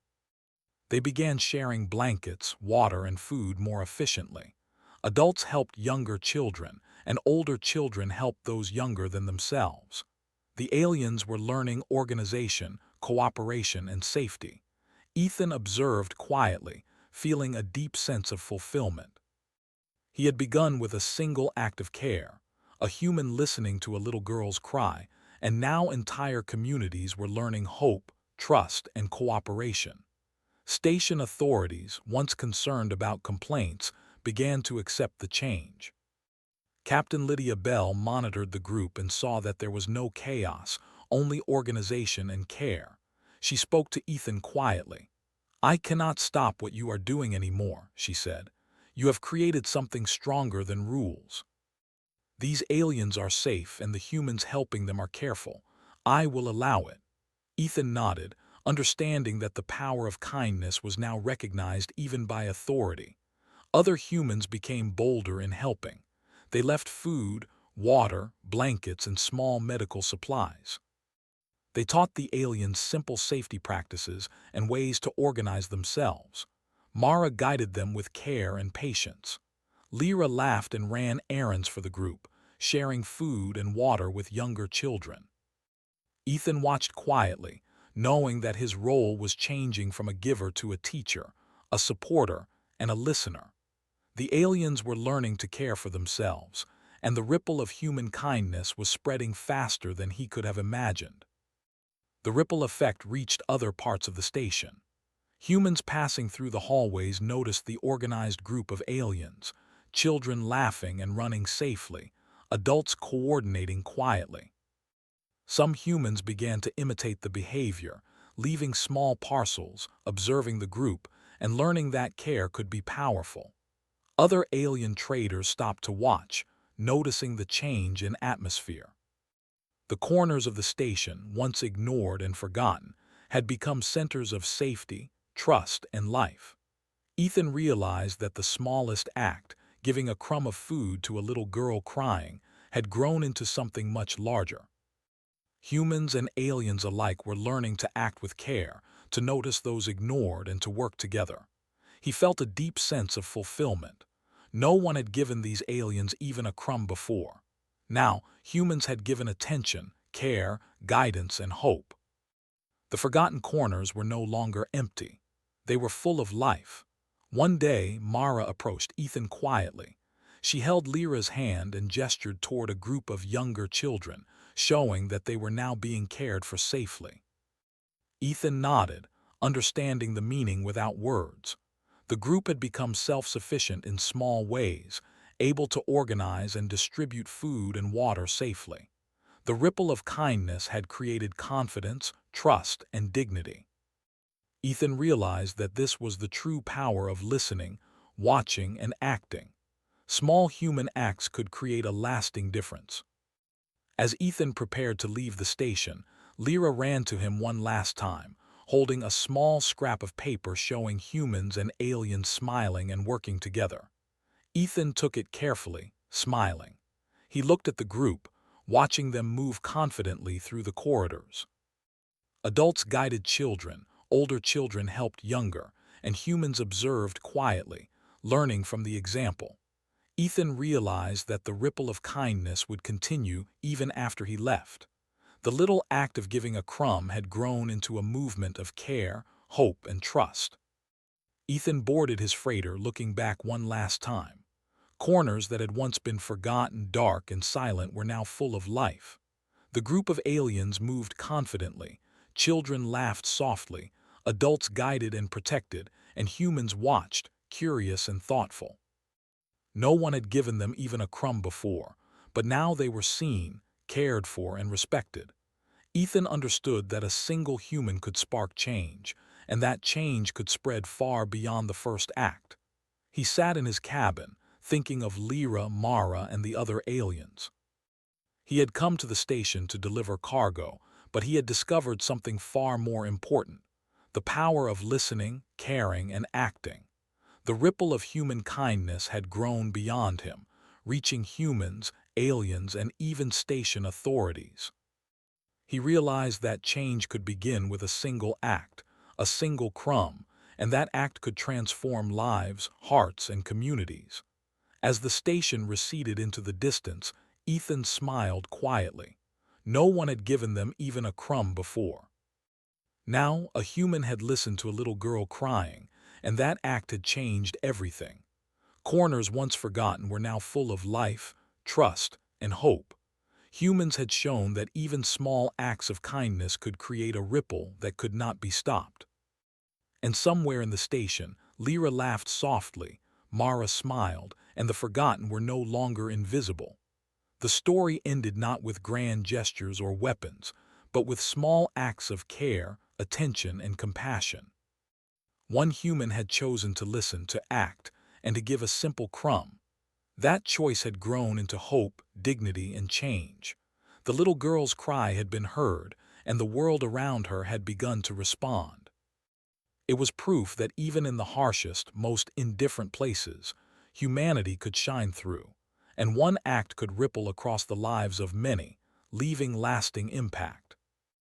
They began sharing blankets, water, and food more efficiently. Adults helped younger children, and older children helped those younger than themselves. The aliens were learning organization, cooperation, and safety. Ethan observed quietly, feeling a deep sense of fulfillment. He had begun with a single act of care, a human listening to a little girl's cry, and now entire communities were learning hope, trust, and cooperation. Station authorities, once concerned about complaints, began to accept the change. Captain Lydia Bell monitored the group and saw that there was no chaos, only organization and care. She spoke to Ethan quietly. "I cannot stop what you are doing anymore," she said. "You have created something stronger than rules. These aliens are safe and the humans helping them are careful. I will allow it." Ethan nodded, understanding that the power of kindness was now recognized even by authority. Other humans became bolder in helping. They left food, water, blankets, and small medical supplies. They taught the aliens simple safety practices and ways to organize themselves. Mara guided them with care and patience. Lyra laughed and ran errands for the group, sharing food and water with younger children. Ethan watched quietly, knowing that his role was changing from a giver to a teacher, a supporter, and a listener. The aliens were learning to care for themselves, and the ripple of human kindness was spreading faster than he could have imagined. The ripple effect reached other parts of the station. Humans passing through the hallways noticed the organized group of aliens, children laughing and running safely, adults coordinating quietly. Some humans began to imitate the behavior, leaving small parcels, observing the group, and learning that care could be powerful. Other alien traders stopped to watch, noticing the change in atmosphere. The corners of the station, once ignored and forgotten, had become centers of safety, trust, and life. Ethan realized that the smallest act, giving a crumb of food to a little girl crying, had grown into something much larger. Humans and aliens alike were learning to act with care, to notice those ignored, and to work together. He felt a deep sense of fulfillment. No one had given these aliens even a crumb before. Now, humans had given attention, care, guidance, and hope. The forgotten corners were no longer empty. They were full of life. One day, Mara approached Ethan quietly. She held Lyra's hand and gestured toward a group of younger children, showing that they were now being cared for safely. Ethan nodded, understanding the meaning without words. The group had become self-sufficient in small ways, able to organize and distribute food and water safely. The ripple of kindness had created confidence, trust, and dignity. Ethan realized that this was the true power of listening, watching, and acting. Small human acts could create a lasting difference. As Ethan prepared to leave the station, Lyra ran to him one last time, holding a small scrap of paper showing humans and aliens smiling and working together. Ethan took it carefully, smiling. He looked at the group, watching them move confidently through the corridors. Adults guided children, older children helped younger, and humans observed quietly, learning from the example. Ethan realized that the ripple of kindness would continue even after he left. The little act of giving a crumb had grown into a movement of care, hope, and trust. Ethan boarded his freighter, looking back one last time. Corners that had once been forgotten, dark, and silent were now full of life. The group of aliens moved confidently, children laughed softly, adults guided and protected, and humans watched, curious and thoughtful. No one had given them even a crumb before, but now they were seen, cared for, and respected. Ethan understood that a single human could spark change, and that change could spread far beyond the first act. He sat in his cabin, thinking of Lyra, Mara, and the other aliens. He had come to the station to deliver cargo, but he had discovered something far more important: the power of listening, caring, and acting. The ripple of human kindness had grown beyond him, reaching humans, aliens, and even station authorities. He realized that change could begin with a single act, a single crumb, and that act could transform lives, hearts, and communities. As the station receded into the distance, Ethan smiled quietly. No one had given them even a crumb before. Now, a human had listened to a little girl crying, and that act had changed everything. Corners once forgotten were now full of life, trust, and hope. Humans had shown that even small acts of kindness could create a ripple that could not be stopped. And somewhere in the station, Lyra laughed softly, Mara smiled, and the forgotten were no longer invisible. The story ended not with grand gestures or weapons, but with small acts of care, attention, and compassion. One human had chosen to listen, to act, and to give a simple crumb. That choice had grown into hope, dignity, and change. The little girl's cry had been heard, and the world around her had begun to respond. It was proof that even in the harshest, most indifferent places, humanity could shine through, and one act could ripple across the lives of many, leaving lasting impact.